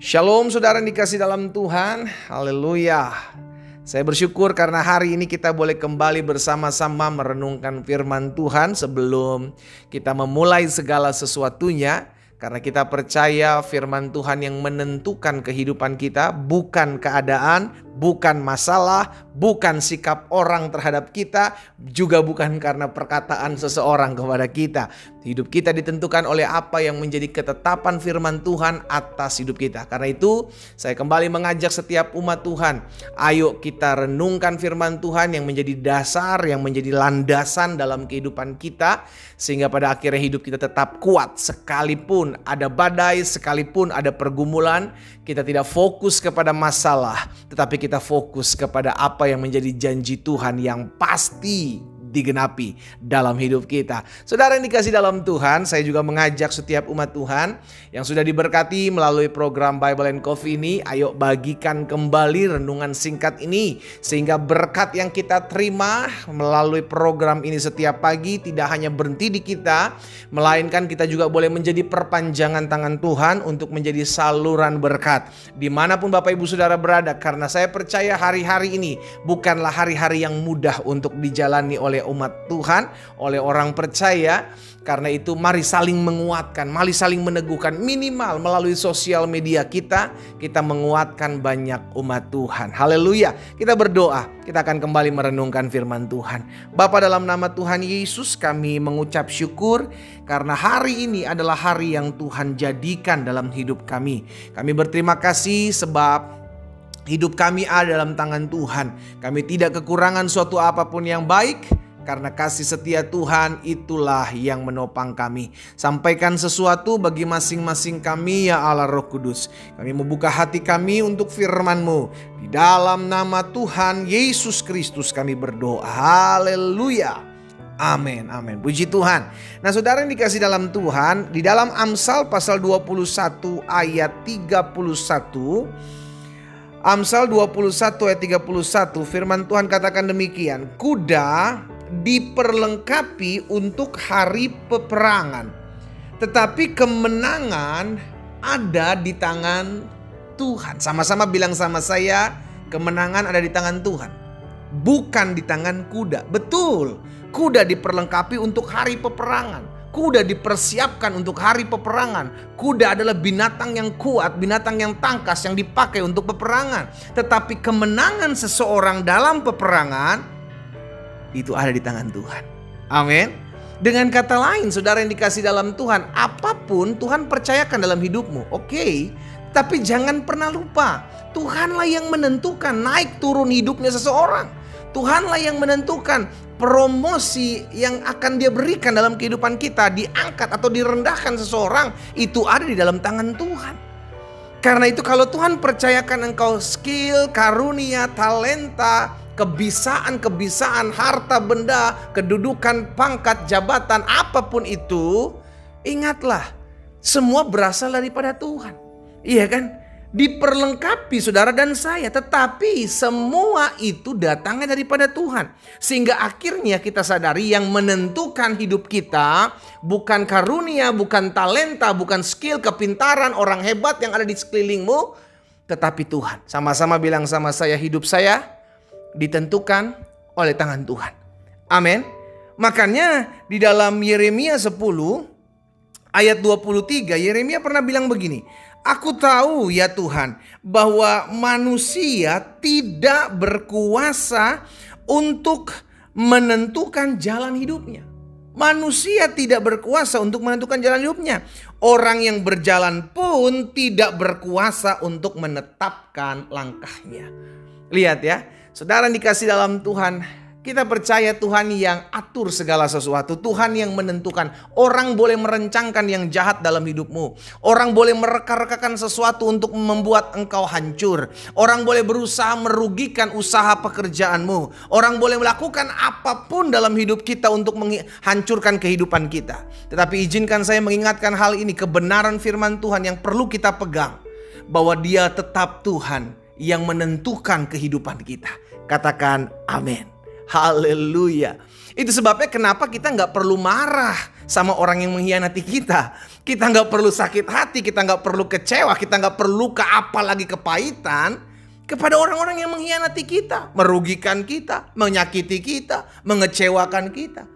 Shalom saudara yang dikasih dalam Tuhan, haleluya. Saya bersyukur karena hari ini kita boleh kembali bersama-sama merenungkan firman Tuhan sebelum kita memulai segala sesuatunya. Karena kita percaya firman Tuhan yang menentukan kehidupan kita, bukan keadaan, bukan masalah, bukan sikap orang terhadap kita, juga bukan karena perkataan seseorang kepada kita. Hidup kita ditentukan oleh apa yang menjadi ketetapan firman Tuhan atas hidup kita. Karena itu saya kembali mengajak setiap umat Tuhan, ayo kita renungkan firman Tuhan yang menjadi dasar, yang menjadi landasan dalam kehidupan kita. Sehingga pada akhirnya hidup kita tetap kuat sekalipun ada badai, sekalipun ada pergumulan. Kita tidak fokus kepada masalah, tetapi kita fokus kepada apa yang menjadi janji Tuhan yang pasti digenapi dalam hidup kita. Saudara yang dikasih dalam Tuhan, saya juga mengajak setiap umat Tuhan yang sudah diberkati melalui program Bible and Coffee ini, ayo bagikan kembali renungan singkat ini, sehingga berkat yang kita terima melalui program ini setiap pagi tidak hanya berhenti di kita, melainkan kita juga boleh menjadi perpanjangan tangan Tuhan untuk menjadi saluran berkat dimanapun Bapak Ibu Saudara berada. Karena saya percaya hari-hari ini bukanlah hari-hari yang mudah untuk dijalani oleh umat Tuhan, oleh orang percaya. Karena itu mari saling menguatkan, mari saling meneguhkan, minimal melalui sosial media kita menguatkan banyak umat Tuhan. Haleluya. Kita berdoa, kita akan kembali merenungkan firman Tuhan. Bapa, dalam nama Tuhan Yesus kami mengucap syukur karena hari ini adalah hari yang Tuhan jadikan dalam hidup kami. Kami berterima kasih sebab hidup kami ada dalam tangan Tuhan. Kami tidak kekurangan suatu apapun yang baik. Karena kasih setia Tuhan itulah yang menopang kami. Sampaikan sesuatu bagi masing-masing kami ya Allah Roh Kudus. Kami membuka hati kami untuk firman-Mu. Di dalam nama Tuhan Yesus Kristus kami berdoa. Haleluya. Amin, amin. Puji Tuhan. Nah saudara yang dikasih dalam Tuhan, di dalam Amsal pasal 21 ayat 31. Amsal 21 ayat 31, firman Tuhan katakan demikian. Kuda diperlengkapi untuk hari peperangan, tetapi kemenangan ada di tangan Tuhan. Sama-sama bilang sama saya, kemenangan ada di tangan Tuhan, bukan di tangan kuda. Betul, kuda diperlengkapi untuk hari peperangan. Kuda dipersiapkan untuk hari peperangan. Kuda adalah binatang yang kuat, binatang yang tangkas yang dipakai untuk peperangan. Tetapi kemenangan seseorang dalam peperangan itu ada di tangan Tuhan. Amin. Dengan kata lain, saudara yang dikasih dalam Tuhan, apapun Tuhan percayakan dalam hidupmu, oke. Tapi jangan pernah lupa, Tuhanlah yang menentukan naik turun hidupnya seseorang. Tuhanlah yang menentukan promosi yang akan Dia berikan dalam kehidupan kita, diangkat atau direndahkan seseorang, itu ada di dalam tangan Tuhan. Karena itu kalau Tuhan percayakan engkau skill, karunia, talenta, kebisaan, harta benda, kedudukan, pangkat, jabatan, apapun itu, ingatlah, semua berasal daripada Tuhan. Iya kan? Diperlengkapi saudara dan saya, tetapi semua itu datangnya daripada Tuhan. Sehingga akhirnya kita sadari yang menentukan hidup kita bukan karunia, bukan talenta, bukan skill, kepintaran, orang hebat yang ada di sekelilingmu, tetapi Tuhan. Sama-sama bilang sama saya, hidup saya ditentukan oleh tangan Tuhan. Amin. Makanya di dalam Yeremia 10 ayat 23, Yeremia pernah bilang begini. Aku tahu ya Tuhan bahwa manusia tidak berkuasa untuk menentukan jalan hidupnya. Manusia tidak berkuasa untuk menentukan jalan hidupnya. Orang yang berjalan pun tidak berkuasa untuk menetapkan langkahnya. Lihat ya, saudara yang dikasih dalam Tuhan, kita percaya Tuhan yang atur segala sesuatu. Tuhan yang menentukan. Orang boleh merencangkan yang jahat dalam hidupmu. Orang boleh mereka-rekakan sesuatu untuk membuat engkau hancur. Orang boleh berusaha merugikan usaha pekerjaanmu. Orang boleh melakukan apapun dalam hidup kita untuk menghancurkan kehidupan kita. Tetapi izinkan saya mengingatkan hal ini, kebenaran firman Tuhan yang perlu kita pegang. Bahwa Dia tetap Tuhan yang menentukan kehidupan kita. Katakan amin. Haleluya. Itu sebabnya kenapa kita nggak perlu marah sama orang yang mengkhianati kita. Kita nggak perlu sakit hati, kita nggak perlu kecewa, kita nggak perlu apalagi kepahitan kepada orang-orang yang mengkhianati kita, merugikan kita, menyakiti kita, mengecewakan kita.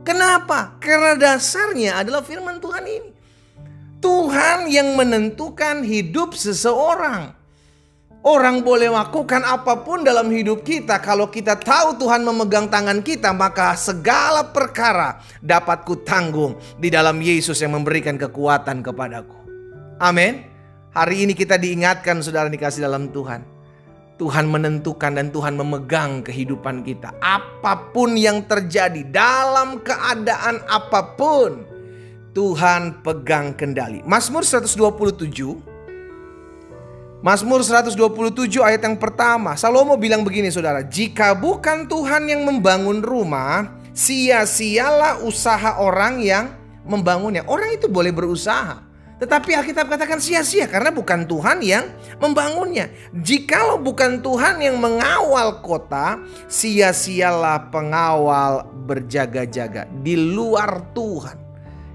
Kenapa? Karena dasarnya adalah firman Tuhan ini. Tuhan yang menentukan hidup seseorang. Orang boleh melakukan apapun dalam hidup kita. Kalau kita tahu Tuhan memegang tangan kita, maka segala perkara dapat kutanggung di dalam Yesus yang memberikan kekuatan kepadaku. Amin. Hari ini kita diingatkan, saudara dikasih dalam Tuhan. Tuhan menentukan dan Tuhan memegang kehidupan kita. Apapun yang terjadi, dalam keadaan apapun, Tuhan pegang kendali. Mazmur 127 ayat yang pertama. Salomo bilang begini, saudara. Jika bukan Tuhan yang membangun rumah, sia-sialah usaha orang yang membangunnya. Orang itu boleh berusaha, tetapi Alkitab katakan sia-sia karena bukan Tuhan yang membangunnya. Jikalau bukan Tuhan yang mengawal kota, sia-sialah pengawal berjaga-jaga. Di luar Tuhan,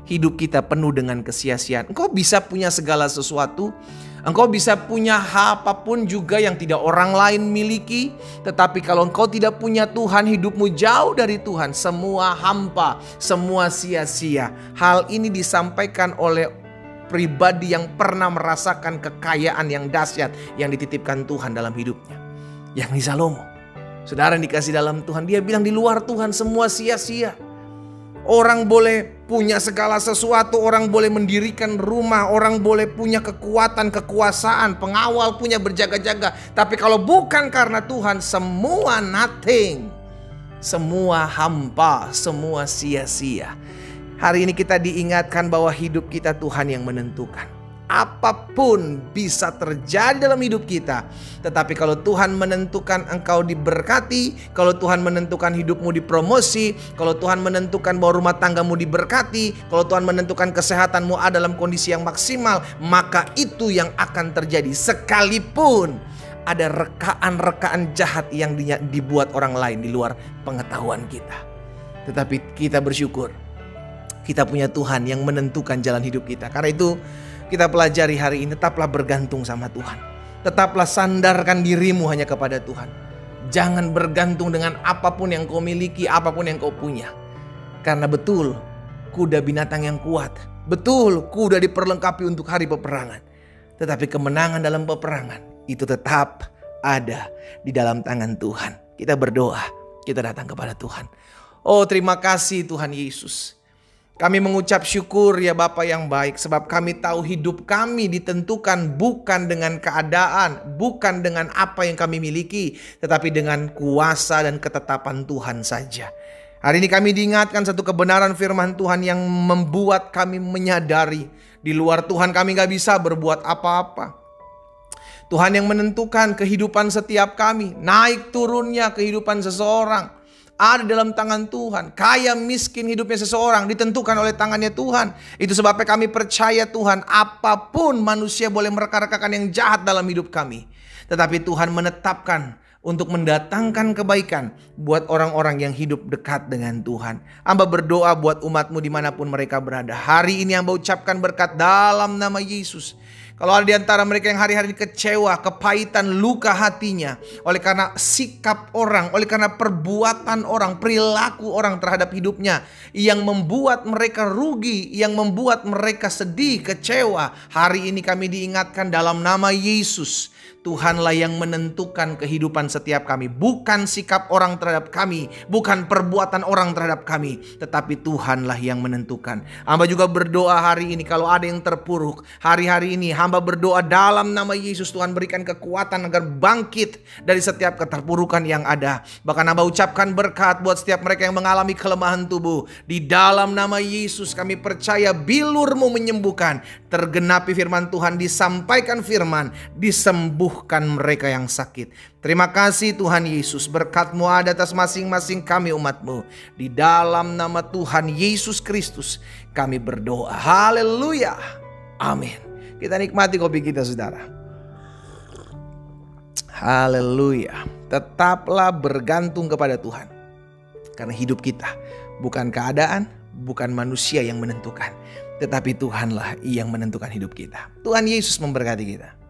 hidup kita penuh dengan kesia-siaan. Engkau bisa punya segala sesuatu, engkau bisa punya apapun juga yang tidak orang lain miliki. Tetapi kalau engkau tidak punya Tuhan, hidupmu jauh dari Tuhan. Semua hampa, semua sia-sia. Hal ini disampaikan oleh pribadi yang pernah merasakan kekayaan yang dahsyat yang dititipkan Tuhan dalam hidupnya, yakni Salomo. Saudara yang dikasih dalam Tuhan, dia bilang di luar Tuhan semua sia-sia. Orang boleh punya segala sesuatu, orang boleh mendirikan rumah, orang boleh punya kekuatan, kekuasaan, pengawal, punya berjaga-jaga. Tapi kalau bukan karena Tuhan, semua nothing, semua hampa, semua sia-sia. Hari ini kita diingatkan bahwa hidup kita Tuhan yang menentukan. Apapun bisa terjadi dalam hidup kita. Tetapi kalau Tuhan menentukan engkau diberkati, kalau Tuhan menentukan hidupmu dipromosi, kalau Tuhan menentukan bahwa rumah tanggamu diberkati, kalau Tuhan menentukan kesehatanmu ada dalam kondisi yang maksimal, maka itu yang akan terjadi. Sekalipun ada rekaan-rekaan jahat yang dibuat orang lain di luar pengetahuan kita. Tetapi kita bersyukur, kita punya Tuhan yang menentukan jalan hidup kita. Karena itu kita pelajari hari ini, tetaplah bergantung sama Tuhan. Tetaplah sandarkan dirimu hanya kepada Tuhan. Jangan bergantung dengan apapun yang kau miliki, apapun yang kau punya. Karena betul, kuda binatang yang kuat. Betul, kuda diperlengkapi untuk hari peperangan. Tetapi kemenangan dalam peperangan itu tetap ada di dalam tangan Tuhan. Kita berdoa, kita datang kepada Tuhan. Oh, terima kasih Tuhan Yesus. Kami mengucap syukur ya Bapa yang baik, sebab kami tahu hidup kami ditentukan bukan dengan keadaan, bukan dengan apa yang kami miliki, tetapi dengan kuasa dan ketetapan Tuhan saja. Hari ini kami diingatkan satu kebenaran firman Tuhan yang membuat kami menyadari di luar Tuhan kami gak bisa berbuat apa-apa. Tuhan yang menentukan kehidupan setiap kami, naik turunnya kehidupan seseorang ada dalam tangan Tuhan. Kaya miskin hidupnya seseorang ditentukan oleh tangannya Tuhan. Itu sebabnya kami percaya Tuhan, apapun manusia boleh mereka-rekakan yang jahat dalam hidup kami, tetapi Tuhan menetapkan untuk mendatangkan kebaikan buat orang-orang yang hidup dekat dengan Tuhan. Hamba berdoa buat umatmu dimanapun mereka berada. Hari ini hamba ucapkan berkat dalam nama Yesus. Kalau ada di antara mereka yang hari-hari ini kecewa, kepahitan, luka hatinya oleh karena sikap orang, oleh karena perbuatan orang, perilaku orang terhadap hidupnya yang membuat mereka rugi, yang membuat mereka sedih, kecewa. Hari ini kami diingatkan dalam nama Yesus. Tuhanlah yang menentukan kehidupan setiap kami. Bukan sikap orang terhadap kami, bukan perbuatan orang terhadap kami, tetapi Tuhanlah yang menentukan. Hamba juga berdoa hari ini kalau ada yang terpuruk. Hari-hari ini hamba berdoa dalam nama Yesus, Tuhan berikan kekuatan agar bangkit dari setiap keterpurukan yang ada. Bahkan hamba ucapkan berkat buat setiap mereka yang mengalami kelemahan tubuh. Di dalam nama Yesus kami percaya bilur-Mu menyembuhkan. Tergenapi firman Tuhan, disampaikan firman, disembuhkan mereka yang sakit. Terima kasih Tuhan Yesus, berkat-Mu ada atas masing-masing kami umat-Mu. Di dalam nama Tuhan Yesus Kristus kami berdoa. Haleluya. Amin. Kita nikmati kopi kita saudara. Haleluya. Tetaplah bergantung kepada Tuhan. Karena hidup kita bukan keadaan, bukan manusia yang menentukan. tetapi Tuhanlah yang menentukan hidup kita. Tuhan Yesus memberkati kita.